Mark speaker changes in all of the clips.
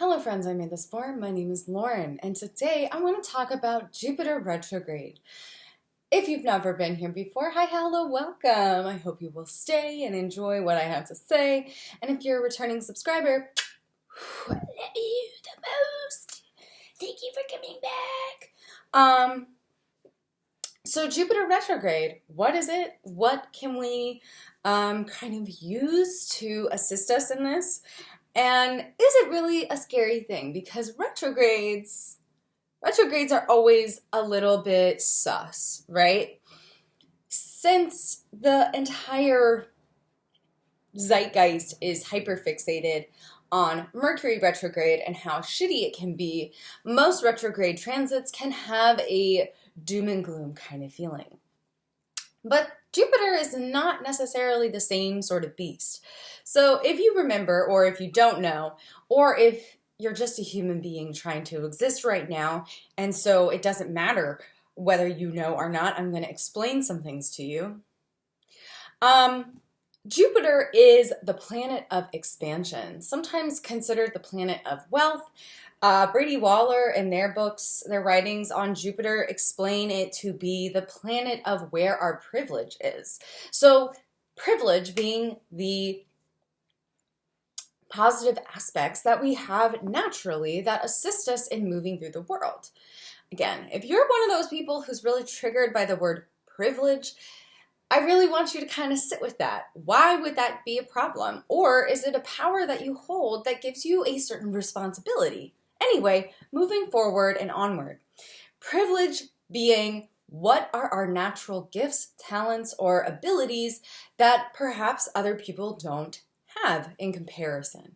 Speaker 1: Hello friends, I made this form. My name is Lauren, and today I want to talk about Jupiter retrograde. If you've never been here before, hi, hello, welcome. I hope you will stay and enjoy what I have to say. And if you're a returning subscriber, I love you the most. Thank you for coming back. So Jupiter retrograde, what is it? What can we kind of use to assist us in this? And is it really a scary thing? Because retrogrades are always a little bit sus, right? Since the entire zeitgeist is hyperfixated on Mercury retrograde and how shitty it can be, most retrograde transits can have a doom and gloom kind of feeling. But Jupiter is not necessarily the same sort of beast. So if you remember, or if you don't know, or if you're just a human being trying to exist right now, and so it doesn't matter whether you know or not, I'm going to explain some things to you. Jupiter is the planet of expansion, sometimes considered the planet of wealth. Brady Waller, in their books, their writings on Jupiter, explain it to be the planet of where our privilege is. So privilege being the positive aspects that we have naturally that assist us in moving through the world. Again, if you're one of those people who's really triggered by the word privilege, I really want you to kind of sit with that. Why would that be a problem? Or is it a power that you hold that gives you a certain responsibility? Anyway, moving forward and onward. Privilege being what are our natural gifts, talents, or abilities that perhaps other people don't have in comparison.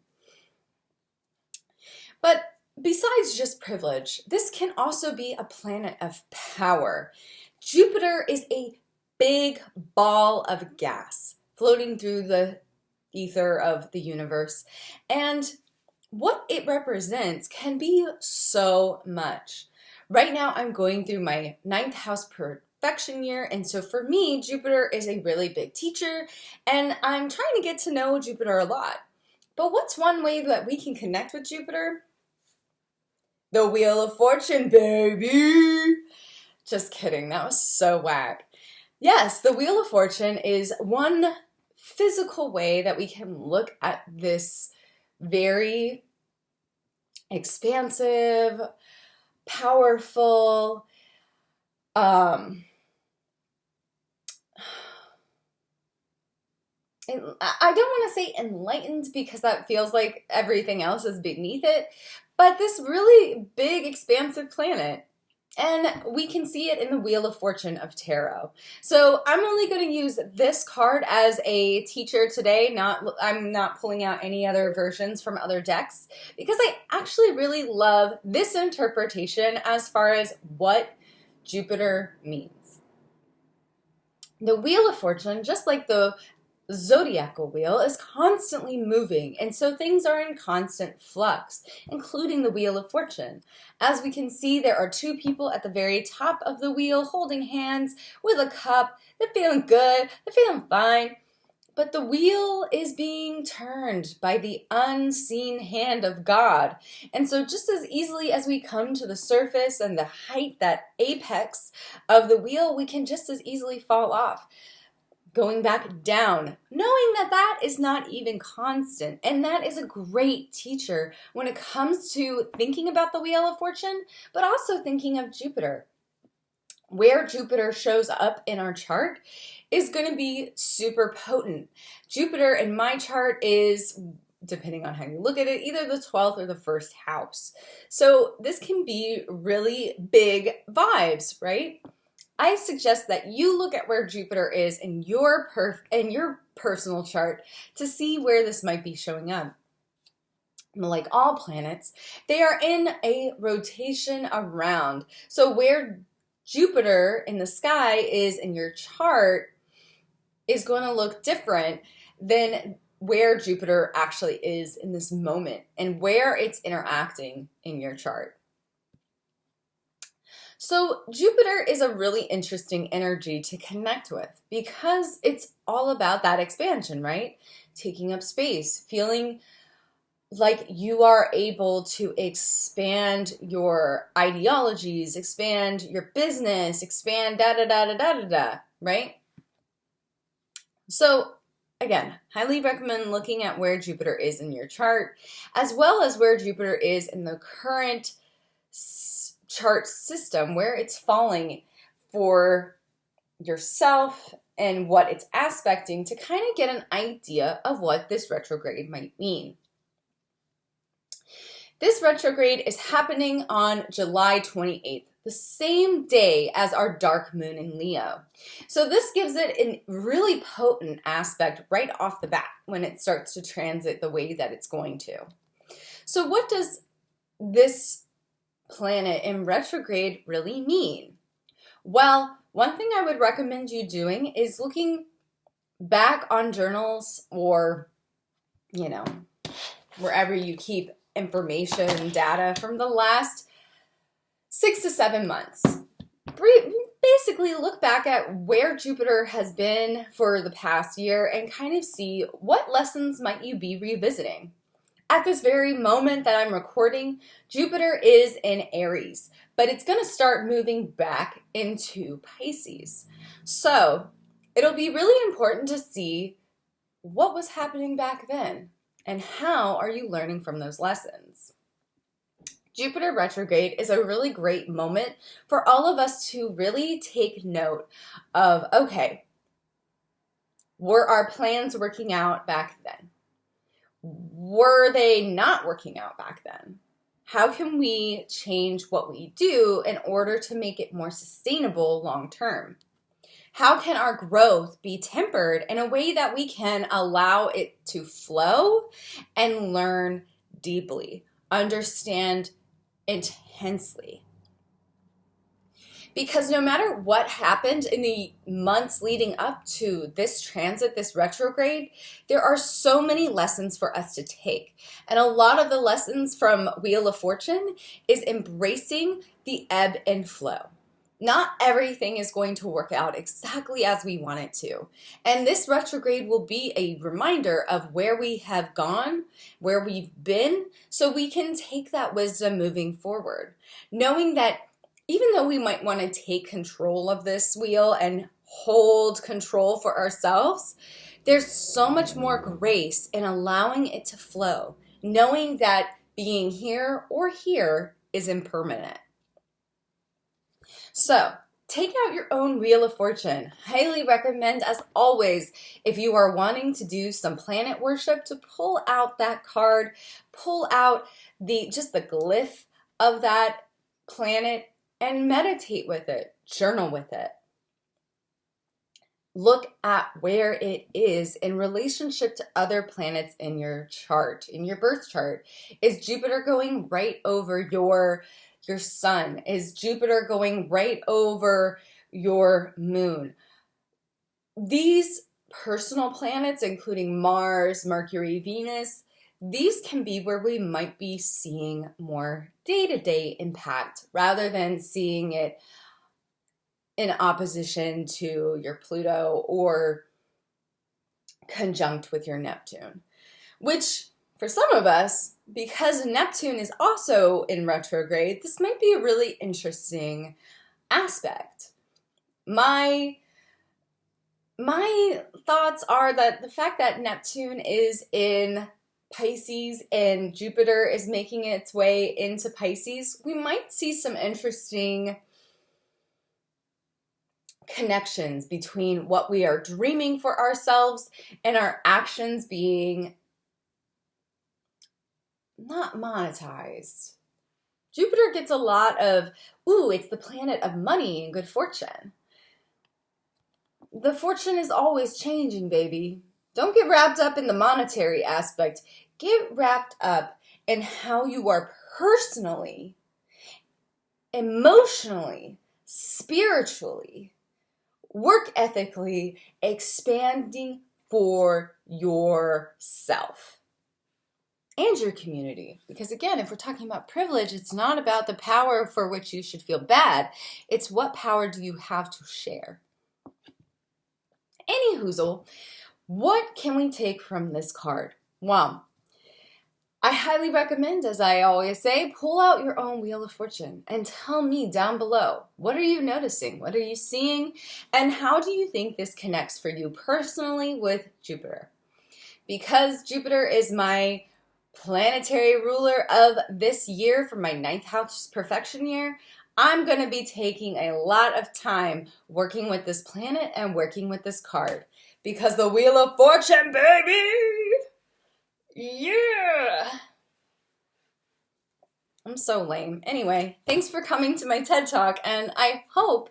Speaker 1: But besides just privilege, this can also be a planet of power. Jupiter is a big ball of gas floating through the ether of the universe, and what it represents can be so much. Right now, I'm going through my 9th house perfection year, and so for me, Jupiter is a really big teacher, and I'm trying to get to know Jupiter a lot. But what's one way that we can connect with Jupiter? The Wheel of Fortune, baby! Just kidding, that was so whack. Yes, the Wheel of Fortune is one physical way that we can look at this very expansive, powerful, I don't want to say enlightened because that feels like everything else is beneath it, but this really big, expansive planet. And we can see it in the Wheel of Fortune of Tarot. So I'm only going to use this card as a teacher today. I'm not pulling out any other versions from other decks because I actually really love this interpretation as far as what Jupiter means. The Wheel of Fortune, just like the zodiacal wheel, is constantly moving, and so things are in constant flux, including the Wheel of Fortune. As we can see, there are two people at the very top of the wheel holding hands with a cup. They're feeling good, they're feeling fine, but the wheel is being turned by the unseen hand of God. And so just as easily as we come to the surface and the height, that apex of the wheel, we can just as easily fall off, going back down, knowing that that is not even constant. And that is a great teacher when it comes to thinking about the Wheel of Fortune, but also thinking of Jupiter. Where Jupiter shows up in our chart is going to be super potent. Jupiter in my chart is, depending on how you look at it, either the 12th or the 1st house. So this can be really big vibes, right? I suggest that you look at where Jupiter is in your personal chart to see where this might be showing up. Like all planets, they are in a rotation around. So where Jupiter in the sky is in your chart is going to look different than where Jupiter actually is in this moment and where it's interacting in your chart. So Jupiter is a really interesting energy to connect with because it's all about that expansion, right? Taking up space, feeling like you are able to expand your ideologies, expand your business, expand da da da da da da da, right? So again, highly recommend looking at where Jupiter is in your chart, as well as where Jupiter is in the current chart system, where it's falling for yourself and what it's aspecting, to kind of get an idea of what this retrograde might mean. This retrograde is happening on July 28th, the same day as our dark moon in Leo. So this gives it a really potent aspect right off the bat when it starts to transit the way that it's going to. So what does this planet in retrograde really mean? Well, one thing I would recommend you doing is looking back on journals or, wherever you keep information and data from the last 6 to 7 months. Basically look back at where Jupiter has been for the past year and kind of see what lessons might you be revisiting. At this very moment that I'm recording, Jupiter is in Aries, but it's going to start moving back into Pisces. So it'll be really important to see what was happening back then and how are you learning from those lessons. Jupiter retrograde is a really great moment for all of us to really take note of, okay, were our plans working out back then? Were they not working out back then? How can we change what we do in order to make it more sustainable long term? How can our growth be tempered in a way that we can allow it to flow and learn deeply, understand intensely? Because no matter what happened in the months leading up to this transit, this retrograde, there are so many lessons for us to take. And a lot of the lessons from Wheel of Fortune is embracing the ebb and flow. Not everything is going to work out exactly as we want it to. And this retrograde will be a reminder of where we have gone, where we've been, so we can take that wisdom moving forward. Knowing that even though we might want to take control of this wheel and hold control for ourselves, there's so much more grace in allowing it to flow, knowing that being here or here is impermanent. So, take out your own Wheel of Fortune. Highly recommend, as always, if you are wanting to do some planet worship, to pull out that card, pull out just the glyph of that planet, and meditate with it, journal with it. Look at where it is in relationship to other planets in your chart, in your birth chart. Is Jupiter going right over your sun? Is Jupiter going right over your moon? These personal planets, including Mars, Mercury, Venus, these can be where we might be seeing more day-to-day impact rather than seeing it in opposition to your Pluto or conjunct with your Neptune. Which, for some of us, because Neptune is also in retrograde, this might be a really interesting aspect. My thoughts are that the fact that Neptune is in Pisces and Jupiter is making its way into Pisces, we might see some interesting connections between what we are dreaming for ourselves and our actions being not monetized. Jupiter gets a lot of, it's the planet of money and good fortune. The fortune is always changing, baby. Don't get wrapped up in the monetary aspect. Get wrapped up in how you are personally, emotionally, spiritually, work ethically, expanding for yourself and your community. Because again, if we're talking about privilege, it's not about the power for which you should feel bad. It's what power do you have to share. Any hoozle, what can we take from this card? Well, I highly recommend, as I always say, pull out your own Wheel of Fortune and tell me down below, what are you noticing? What are you seeing? And how do you think this connects for you personally with Jupiter? Because Jupiter is my planetary ruler of this year for my ninth house perfection year, I'm going to be taking a lot of time working with this planet and working with this card. Because the Wheel of Fortune, baby! Yeah! I'm so lame. Anyway, thanks for coming to my TED Talk, and I hope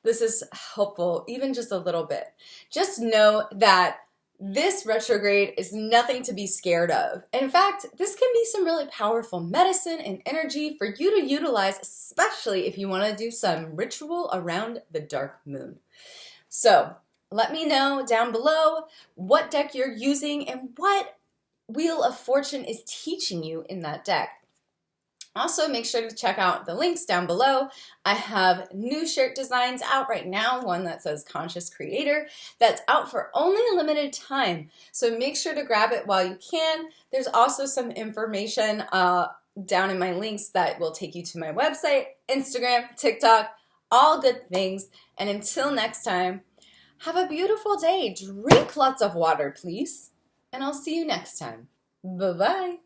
Speaker 1: this is helpful, even just a little bit. Just know that this retrograde is nothing to be scared of. In fact, this can be some really powerful medicine and energy for you to utilize, especially if you want to do some ritual around the dark moon. So, let me know down below what deck you're using and what Wheel of Fortune is teaching you in that deck. Also, make sure to check out the links down below. I have new shirt designs out right now, one that says Conscious Creator, that's out for only a limited time. So make sure to grab it while you can. There's also some information down in my links that will take you to my website, Instagram, TikTok, all good things. And until next time, have a beautiful day. Drink lots of water, please. And I'll see you next time. Bye-bye.